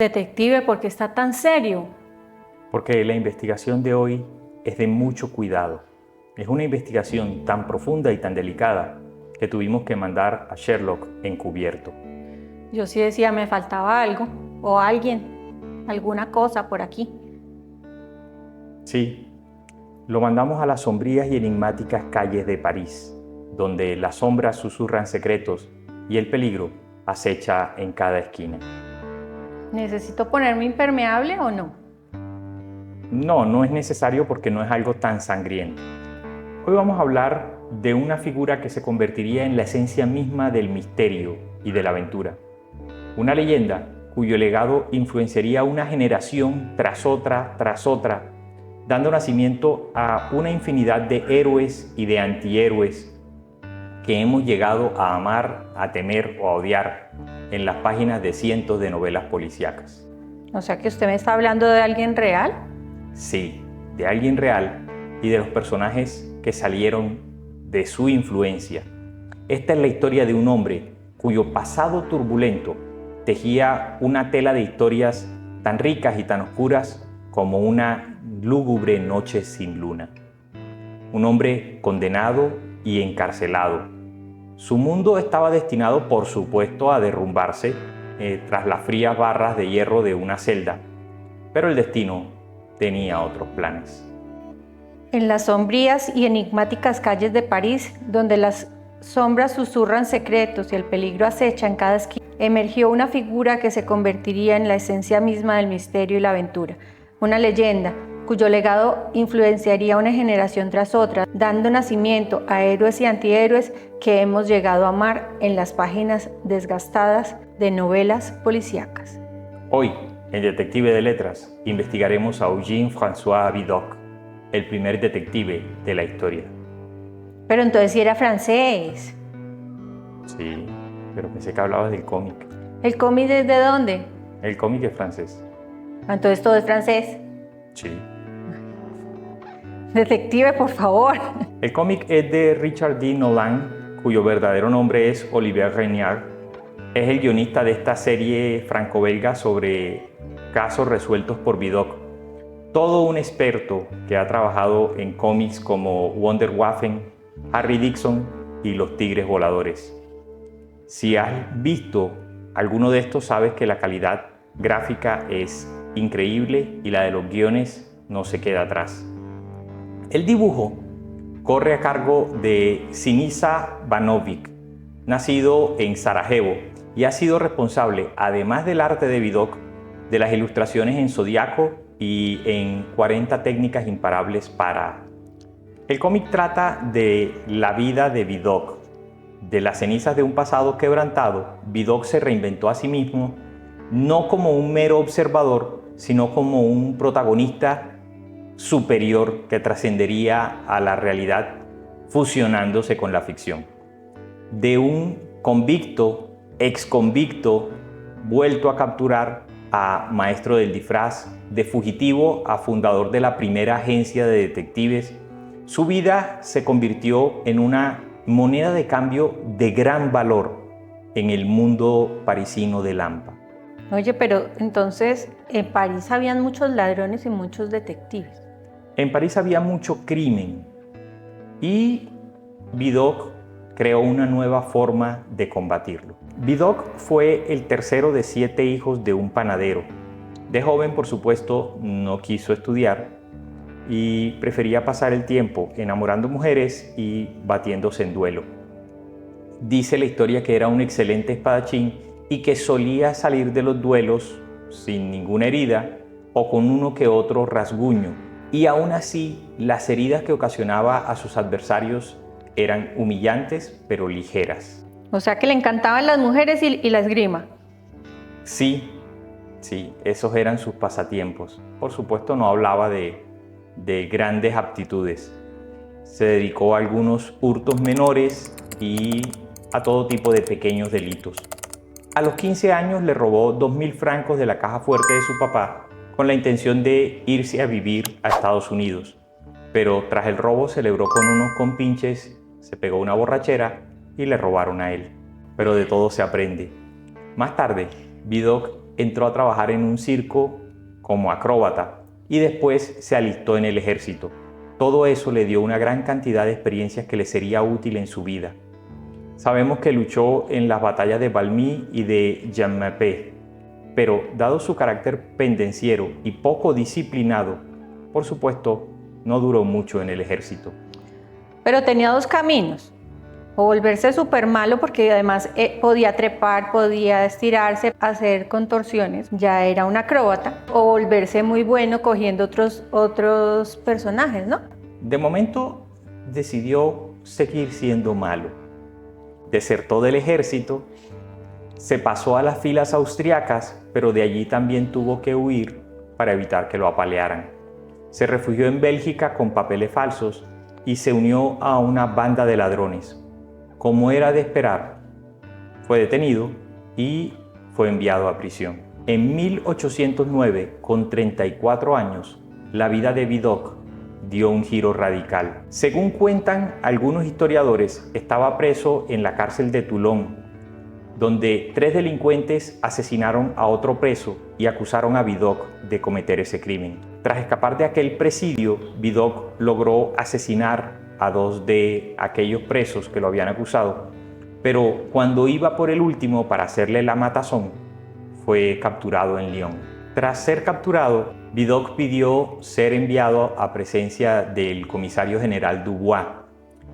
Detective, ¿por qué está tan serio? Porque la investigación de hoy es de mucho cuidado. Es una investigación tan profunda y tan delicada que tuvimos que mandar a Sherlock encubierto. Yo sí decía, me faltaba algo, o alguien, alguna cosa por aquí. Sí, lo mandamos a las sombrías y enigmáticas calles de París, donde las sombras susurran secretos y el peligro acecha en cada esquina. ¿Necesito ponerme impermeable o no? No, no es necesario porque no es algo tan sangriento. Hoy vamos a hablar de una figura que se convertiría en la esencia misma del misterio y de la aventura. Una leyenda cuyo legado influenciaría una generación tras otra, dando nacimiento a una infinidad de héroes y de antihéroes que hemos llegado a amar, a temer o a odiar en las páginas de cientos de novelas policíacas. O sea que usted me está hablando de alguien real. Sí, de alguien real y de los personajes que salieron de su influencia. Esta es la historia de un hombre cuyo pasado turbulento tejía una tela de historias tan ricas y tan oscuras como una lúgubre noche sin luna. Un hombre condenado y encarcelado. Su mundo estaba destinado, por supuesto, a derrumbarse tras las frías barras de hierro de una celda, pero el destino tenía otros planes. En las sombrías y enigmáticas calles de París, donde las sombras susurran secretos y el peligro acecha en cada esquina, emergió una figura que se convertiría en la esencia misma del misterio y la aventura. Una leyenda cuyo legado influenciaría una generación tras otra, dando nacimiento a héroes y antihéroes que hemos llegado a amar en las páginas desgastadas de novelas policíacas. Hoy, en Detective de Letras, investigaremos a Eugène-François Vidocq, el primer detective de la historia. Pero entonces sí era francés. Sí, pero pensé que hablabas del cómic. ¿El cómic es de dónde? El cómic es francés. Entonces todo es francés. Sí. Detective, por favor. El cómic es de Richard D. Nolan, cuyo verdadero nombre es Olivier Regnard. Es el guionista de esta serie franco-belga sobre casos resueltos por Vidocq. Todo un experto que ha trabajado en cómics como Wonder Waffen, Harry Dixon y Los Tigres Voladores. Si has visto alguno de estos, sabes que la calidad gráfica es increíble y la de los guiones no se queda atrás. El dibujo corre a cargo de Sinisa Banovic, nacido en Sarajevo, y ha sido responsable, además del arte de Vidocq, de las ilustraciones en Zodiaco y en 40 técnicas imparables para... El cómic trata de la vida de Vidocq. De las cenizas de un pasado quebrantado, Vidocq se reinventó a sí mismo, no como un mero observador, sino como un protagonista superior que trascendería a la realidad fusionándose con la ficción. De un convicto, exconvicto, vuelto a capturar, a maestro del disfraz, de fugitivo a fundador de la primera agencia de detectives, su vida se convirtió en una moneda de cambio de gran valor en el mundo parisino de Lampa. Oye, pero entonces en París habían muchos ladrones y muchos detectives. En París había mucho crimen y Vidocq creó una nueva forma de combatirlo. Vidocq fue el tercero de 7 hijos de un panadero. De joven, por supuesto, no quiso estudiar y prefería pasar el tiempo enamorando mujeres y batiéndose en duelo. Dice la historia que era un excelente espadachín y que solía salir de los duelos sin ninguna herida o con uno que otro rasguño. Y aún así, las heridas que ocasionaba a sus adversarios eran humillantes pero ligeras. O sea que le encantaban las mujeres y la esgrima. Sí, esos eran sus pasatiempos. Por supuesto, no hablaba de grandes aptitudes. Se dedicó a algunos hurtos menores y a todo tipo de pequeños delitos. A los 15 años le robó 2.000 francos de la caja fuerte de su papá con la intención de irse a vivir a Estados Unidos. Pero tras el robo celebró con unos compinches, se pegó una borrachera y le robaron a él. Pero de todo se aprende. Más tarde, Vidocq entró a trabajar en un circo como acróbata y después se alistó en el ejército. Todo eso le dio una gran cantidad de experiencias que le sería útil en su vida. Sabemos que luchó en las batallas de Valmy y de Jemmapes, pero dado su carácter pendenciero y poco disciplinado, por supuesto, no duró mucho en el ejército. Pero tenía dos caminos: o volverse súper malo, porque además podía trepar, podía estirarse, hacer contorsiones, ya era un acróbata, o volverse muy bueno cogiendo otros personajes, ¿no? De momento decidió seguir siendo malo. Desertó del ejército, se pasó a las filas austriacas, pero de allí también tuvo que huir para evitar que lo apalearan. Se refugió en Bélgica con papeles falsos y se unió a una banda de ladrones. Como era de esperar, fue detenido y fue enviado a prisión. En 1809, con 34 años, la vida de Vidocq dio un giro radical. Según cuentan algunos historiadores, estaba preso en la cárcel de Toulon, donde 3 delincuentes asesinaron a otro preso y acusaron a Vidocq de cometer ese crimen. Tras escapar de aquel presidio, Vidocq logró asesinar a 2 de aquellos presos que lo habían acusado, pero cuando iba por el último para hacerle la matazón, fue capturado en Lyon. Tras ser capturado, Vidocq pidió ser enviado a presencia del comisario general Dubois,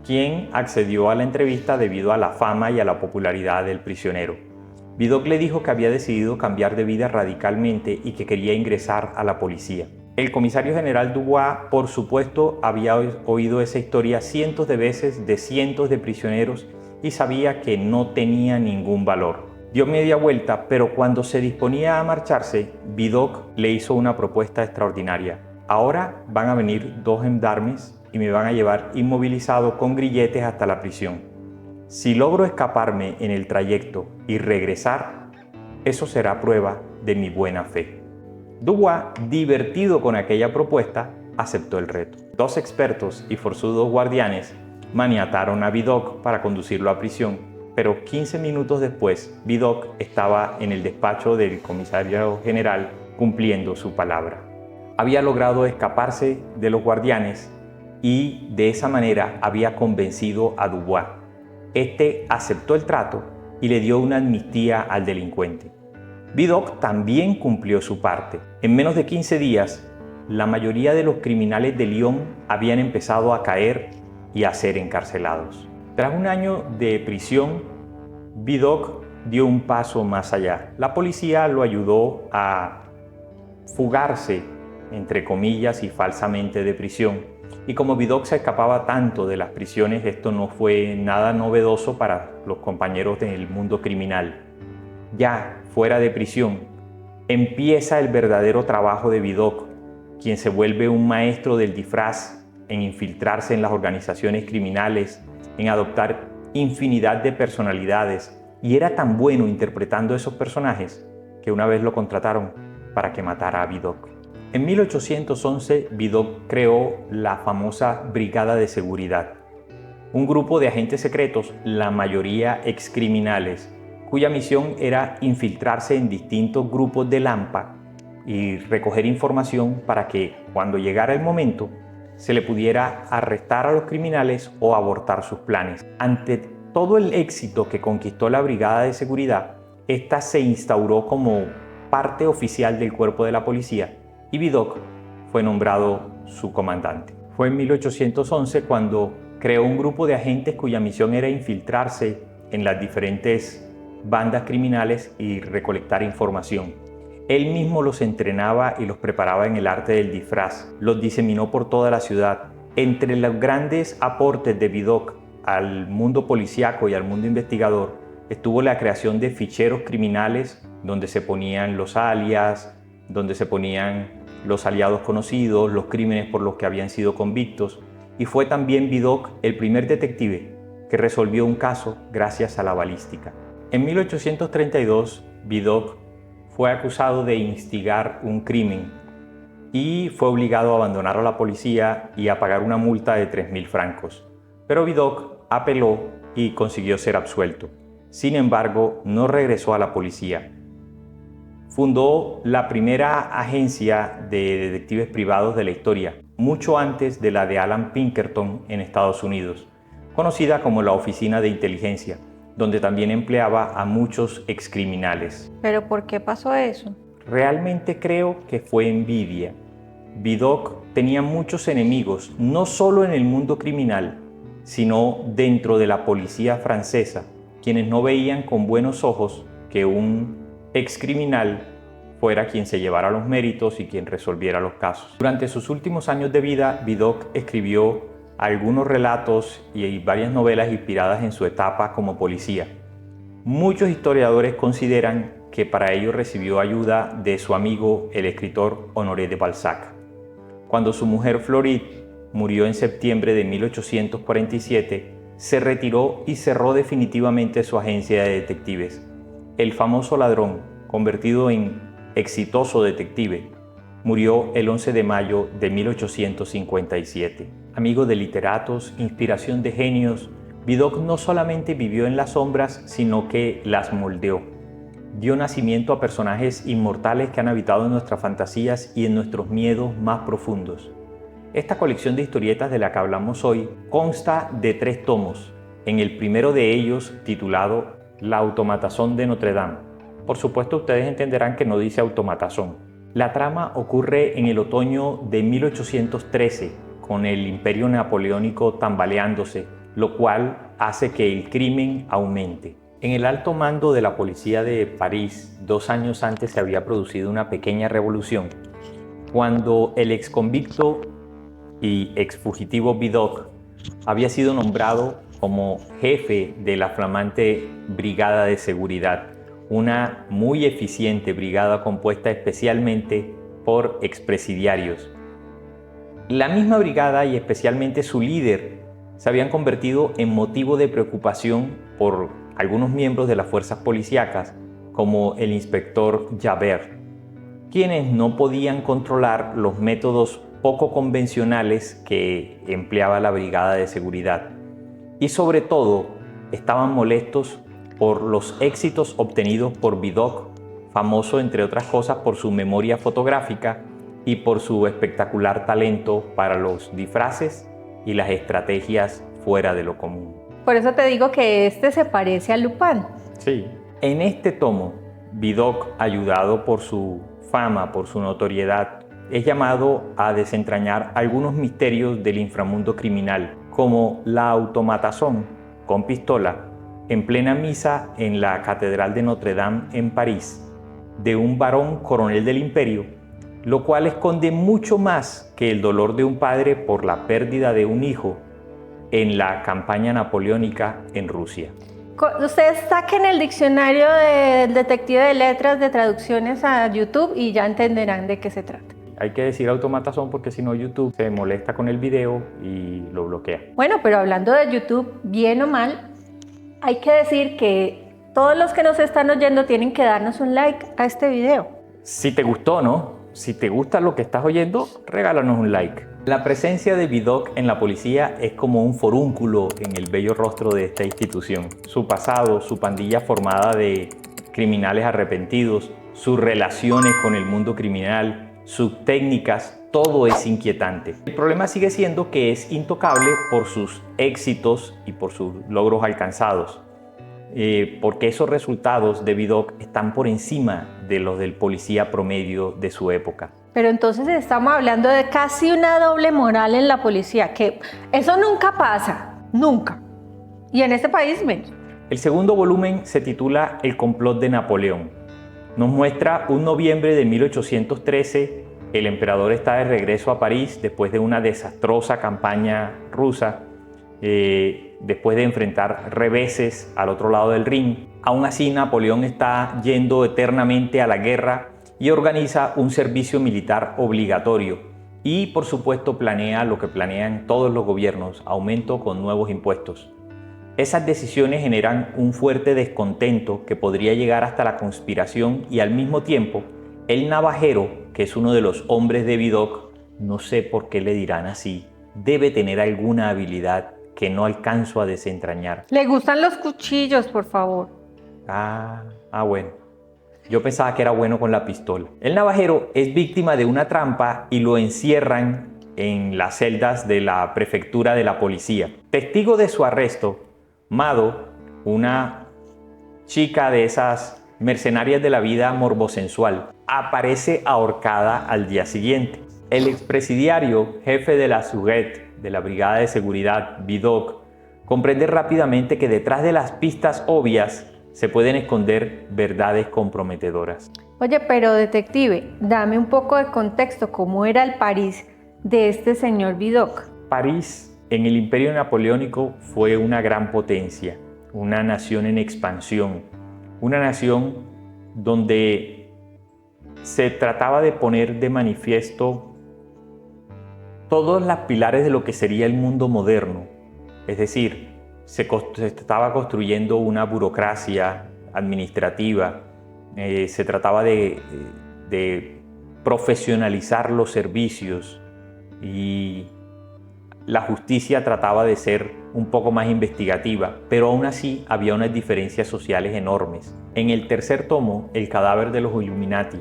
quien accedió a la entrevista debido a la fama y a la popularidad del prisionero. Vidocq le dijo que había decidido cambiar de vida radicalmente y que quería ingresar a la policía. El comisario general Dubois, por supuesto, había oído esa historia cientos de veces de cientos de prisioneros y sabía que no tenía ningún valor. Dio media vuelta, pero cuando se disponía a marcharse, Vidocq le hizo una propuesta extraordinaria. Ahora van a venir 2 gendarmes y me van a llevar inmovilizado con grilletes hasta la prisión. Si logro escaparme en el trayecto y regresar, eso será prueba de mi buena fe. Dubois, divertido con aquella propuesta, aceptó el reto. 2 expertos y forzudos guardianes maniataron a Vidocq para conducirlo a prisión, pero 15 minutos después, Vidocq estaba en el despacho del comisario general cumpliendo su palabra. Había logrado escaparse de los guardianes y de esa manera había convencido a Dubois. Este aceptó el trato y le dio una amnistía al delincuente. Vidocq también cumplió su parte. En menos de 15 días, la mayoría de los criminales de Lyon habían empezado a caer y a ser encarcelados. Tras un año de prisión, Vidocq dio un paso más allá. La policía lo ayudó a fugarse, entre comillas y falsamente, de prisión. Y como Vidocq se escapaba tanto de las prisiones, esto no fue nada novedoso para los compañeros del mundo criminal. Ya fuera de prisión, empieza el verdadero trabajo de Vidocq, quien se vuelve un maestro del disfraz, en infiltrarse en las organizaciones criminales, en adoptar infinidad de personalidades, y era tan bueno interpretando esos personajes que una vez lo contrataron para que matara a Vidocq. En 1811, Vidocq creó la famosa Brigada de Seguridad, un grupo de agentes secretos, la mayoría excriminales, cuya misión era infiltrarse en distintos grupos de Lampa y recoger información para que, cuando llegara el momento, se le pudiera arrestar a los criminales o abortar sus planes. Ante todo el éxito que conquistó la Brigada de Seguridad, esta se instauró como parte oficial del cuerpo de la policía y Vidocq fue nombrado su comandante. Fue en 1811 cuando creó un grupo de agentes cuya misión era infiltrarse en las diferentes bandas criminales y recolectar información. Él mismo los entrenaba y los preparaba en el arte del disfraz, los diseminó por toda la ciudad. Entre los grandes aportes de Vidocq al mundo policíaco y al mundo investigador estuvo la creación de ficheros criminales donde se ponían los alias, donde se ponían los aliados conocidos, los crímenes por los que habían sido convictos, y fue también Vidocq el primer detective que resolvió un caso gracias a la balística. En 1832, Vidocq fue acusado de instigar un crimen y fue obligado a abandonar a la policía y a pagar una multa de 3.000 francos. Pero Vidocq apeló y consiguió ser absuelto. Sin embargo, no regresó a la policía. fundó la primera agencia de detectives privados de la historia, mucho antes de la de Alan Pinkerton en Estados Unidos, conocida como la Oficina de Inteligencia, donde también empleaba a muchos excriminales. ¿Pero por qué pasó eso? Realmente creo que fue envidia. Vidocq tenía muchos enemigos, no solo en el mundo criminal, sino dentro de la policía francesa, quienes no veían con buenos ojos que un excriminal fuera quien se llevara los méritos y quien resolviera los casos. Durante sus últimos años de vida, Vidocq escribió algunos relatos y varias novelas inspiradas en su etapa como policía. Muchos historiadores consideran que para ello recibió ayuda de su amigo, el escritor Honoré de Balzac. Cuando su mujer Floride murió en septiembre de 1847, se retiró y cerró definitivamente su agencia de detectives. El famoso ladrón, convertido en exitoso detective, murió el 11 de mayo de 1857. Amigo de literatos, inspiración de genios, Vidocq no solamente vivió en las sombras, sino que las moldeó. Dio nacimiento a personajes inmortales que han habitado en nuestras fantasías y en nuestros miedos más profundos. Esta colección de historietas de la que hablamos hoy consta de 3 tomos, en el primero de ellos titulado La automatazón de Notre Dame. Por supuesto, ustedes entenderán que no dice automatazón. La trama ocurre en el otoño de 1813, con el imperio napoleónico tambaleándose, lo cual hace que el crimen aumente. En el alto mando de la policía de París, 2 años antes se había producido una pequeña revolución, cuando el exconvicto y exfugitivo Vidocq había sido nombrado como jefe de la flamante Brigada de Seguridad, una muy eficiente brigada compuesta especialmente por expresidiarios. La misma brigada y especialmente su líder se habían convertido en motivo de preocupación por algunos miembros de las fuerzas policíacas, como el inspector Javert, quienes no podían controlar los métodos poco convencionales que empleaba la Brigada de Seguridad. Y sobre todo, estaban molestos por los éxitos obtenidos por Vidocq, famoso entre otras cosas por su memoria fotográfica y por su espectacular talento para los disfraces y las estrategias fuera de lo común. Por eso te digo que este se parece a Lupin. Sí. En este tomo, Vidocq, ayudado por su fama, por su notoriedad, es llamado a desentrañar algunos misterios del inframundo criminal, como la automatazón con pistola en plena misa en la Catedral de Notre Dame en París, de un varón coronel del imperio, lo cual esconde mucho más que el dolor de un padre por la pérdida de un hijo en la campaña napoleónica en Rusia. Ustedes saquen el diccionario del detective de letras de traducciones a YouTube y ya entenderán de qué se trata. Hay que decir automatazón porque si no YouTube se molesta con el video y lo bloquea. Bueno, pero hablando de YouTube, bien o mal, hay que decir que todos los que nos están oyendo tienen que darnos un like a este video. Si te gustó, ¿no? Si te gusta lo que estás oyendo, regálanos un like. La presencia de Vidocq en la policía es como un forúnculo en el bello rostro de esta institución. Su pasado, su pandilla formada de criminales arrepentidos, sus relaciones con el mundo criminal, sus técnicas, todo es inquietante. El problema sigue siendo que es intocable por sus éxitos y por sus logros alcanzados, porque esos resultados de Vidocq están por encima de los del policía promedio de su época. Pero entonces estamos hablando de casi una doble moral en la policía, que eso nunca pasa, nunca. Y en este país menos. El segundo volumen se titula El complot de Napoleón. Nos muestra un noviembre de 1813, el emperador está de regreso a París después de una desastrosa campaña rusa, después de enfrentar reveses al otro lado del Rin. Aún así, Napoleón está yendo eternamente a la guerra y organiza un servicio militar obligatorio y, por supuesto, planea lo que planean todos los gobiernos, aumento con nuevos impuestos. Esas decisiones generan un fuerte descontento que podría llegar hasta la conspiración y al mismo tiempo el navajero, que es uno de los hombres de Vidocq, no sé por qué le dirán así, debe tener alguna habilidad que no alcanzo a desentrañar. Le gustan los cuchillos, por favor. Ah, bueno. Yo pensaba que era bueno con la pistola. El navajero es víctima de una trampa y lo encierran en las celdas de la prefectura de la policía. Testigo de su arresto, Mado, una chica de esas mercenarias de la vida morbosensual, aparece ahorcada al día siguiente. El expresidiario, jefe de la SUGET, de la Brigada de Seguridad, Vidocq, comprende rápidamente que detrás de las pistas obvias se pueden esconder verdades comprometedoras. Oye, pero detective, dame un poco de contexto, ¿cómo era el París de este señor Vidocq? París, en el Imperio Napoleónico, fue una gran potencia, una nación en expansión, una nación donde se trataba de poner de manifiesto todos los pilares de lo que sería el mundo moderno. Es decir, se estaba construyendo una burocracia administrativa, se trataba de profesionalizar los servicios y la justicia trataba de ser un poco más investigativa, pero aún así había unas diferencias sociales enormes. En el tercer tomo, El cadáver de los Illuminati,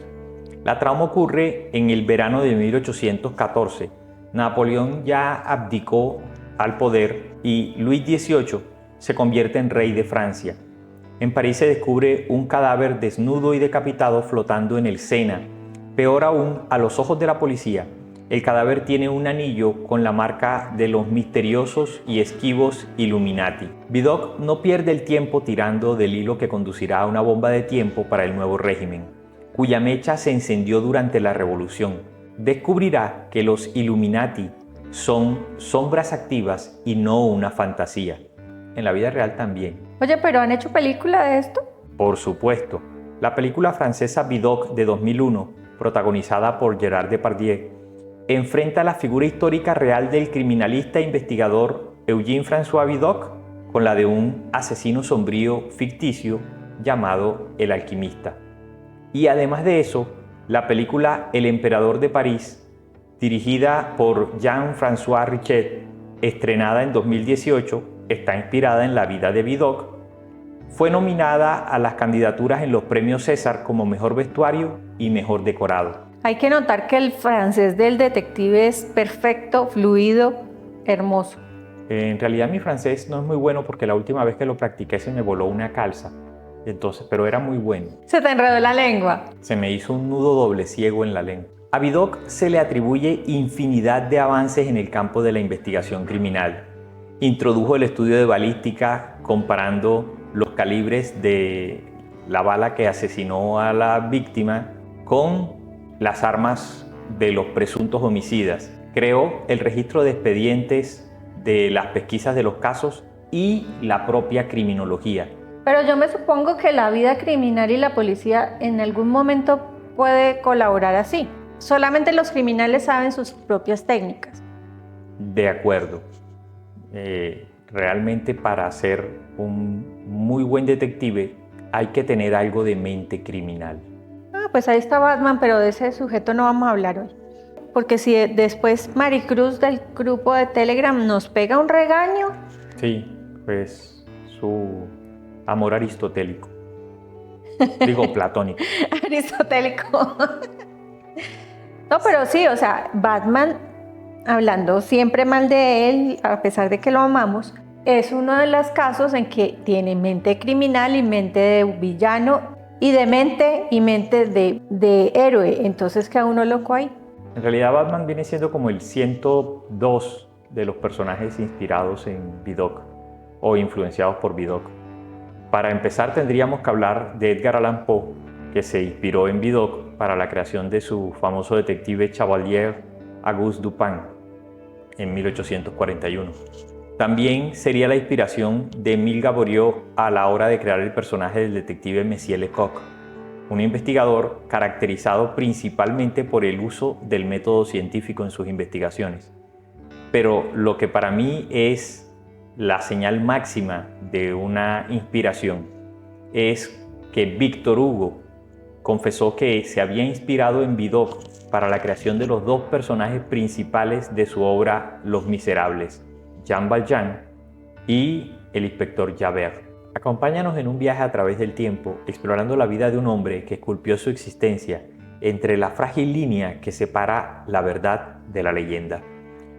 la trama ocurre en el verano de 1814. Napoleón ya abdicó al poder y Luis XVIII se convierte en rey de Francia. En París se descubre un cadáver desnudo y decapitado flotando en el Sena. Peor aún, a los ojos de la policía, el cadáver tiene un anillo con la marca de los misteriosos y esquivos Illuminati. Vidocq no pierde el tiempo tirando del hilo que conducirá a una bomba de tiempo para el nuevo régimen, cuya mecha se encendió durante la Revolución. Descubrirá que los Illuminati son sombras activas y no una fantasía. En la vida real también. Oye, ¿pero han hecho película de esto? Por supuesto. La película francesa Vidocq de 2001, protagonizada por Gerard Depardieu, enfrenta la figura histórica real del criminalista e investigador Eugène-François Vidocq con la de un asesino sombrío ficticio llamado El Alquimista. Y además de eso, la película El Emperador de París, dirigida por Jean-François Richet, estrenada en 2018, está inspirada en la vida de Vidocq. Fue nominada a las candidaturas en los premios César como mejor vestuario y mejor decorado. Hay que notar que el francés del detective es perfecto, fluido, hermoso. En realidad mi francés no es muy bueno porque la última vez que lo practiqué se me voló una calza. Pero era muy bueno. Se te enredó la lengua. Se me hizo un nudo doble ciego en la lengua. A Vidocq se le atribuye infinidad de avances en el campo de la investigación criminal. Introdujo el estudio de balística comparando los calibres de la bala que asesinó a la víctima con las armas de los presuntos homicidas. Creó el registro de expedientes de las pesquisas de los casos y la propia criminología. Pero yo me supongo que la vida criminal y la policía en algún momento puede colaborar así. Solamente los criminales saben sus propias técnicas. De acuerdo. Realmente para ser un muy buen detective hay que tener algo de mente criminal. Pues ahí está Batman, pero de ese sujeto no vamos a hablar hoy. Porque si después Maricruz del grupo de Telegram nos pega un regaño. Sí, pues su amor aristotélico. Digo, platónico. Aristotélico. No, pero sí, o sea, Batman, hablando siempre mal de él, a pesar de que lo amamos, es uno de los casos en que tiene mente criminal y mente de villano y de mente y mente de héroe. Entonces queda uno loco ahí. En realidad Batman viene siendo como el 102 de los personajes inspirados en Vidocq o influenciados por Vidocq. Para empezar tendríamos que hablar de Edgar Allan Poe, que se inspiró en Vidocq para la creación de su famoso detective Chevalier Auguste Dupin en 1841. También sería la inspiración de Émile Gaboriau a la hora de crear el personaje del detective Monsieur Lecoq, un investigador caracterizado principalmente por el uso del método científico en sus investigaciones. Pero lo que para mí es la señal máxima de una inspiración es que Víctor Hugo confesó que se había inspirado en Vidocq para la creación de los dos personajes principales de su obra Los Miserables, Jean Valjean y el inspector Javert. Acompáñanos en un viaje a través del tiempo, explorando la vida de un hombre que esculpió su existencia entre la frágil línea que separa la verdad de la leyenda.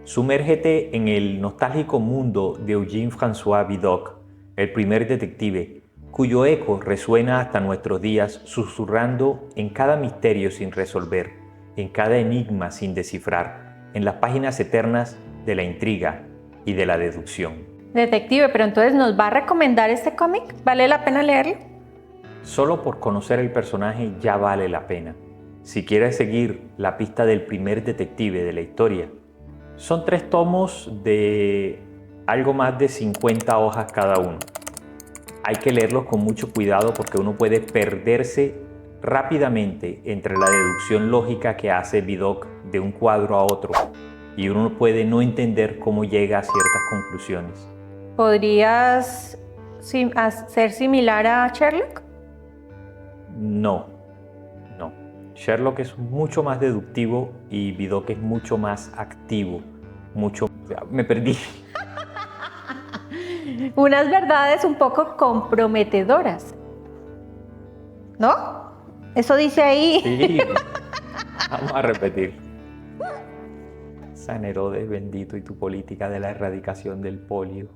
Sumérgete en el nostálgico mundo de Eugène-François Vidocq, el primer detective, cuyo eco resuena hasta nuestros días, susurrando en cada misterio sin resolver, en cada enigma sin descifrar, en las páginas eternas de la intriga y de la deducción. Detective, pero entonces ¿nos va a recomendar este cómic? ¿Vale la pena leerlo? Solo por conocer el personaje ya vale la pena. Si quieres seguir la pista del primer detective de la historia, son 3 tomos de algo más de 50 hojas cada uno. Hay que leerlos con mucho cuidado porque uno puede perderse rápidamente entre la deducción lógica que hace Vidocq de un cuadro a otro y uno puede no entender cómo llega a ciertas conclusiones. ¿Podrías ser similar a Sherlock? No. Sherlock es mucho más deductivo y Vidocq es mucho más activo. Me perdí. Unas verdades un poco comprometedoras, ¿no? Eso dice ahí. Sí. Vamos a repetir. San Herodes bendito y tu política de la erradicación del polio.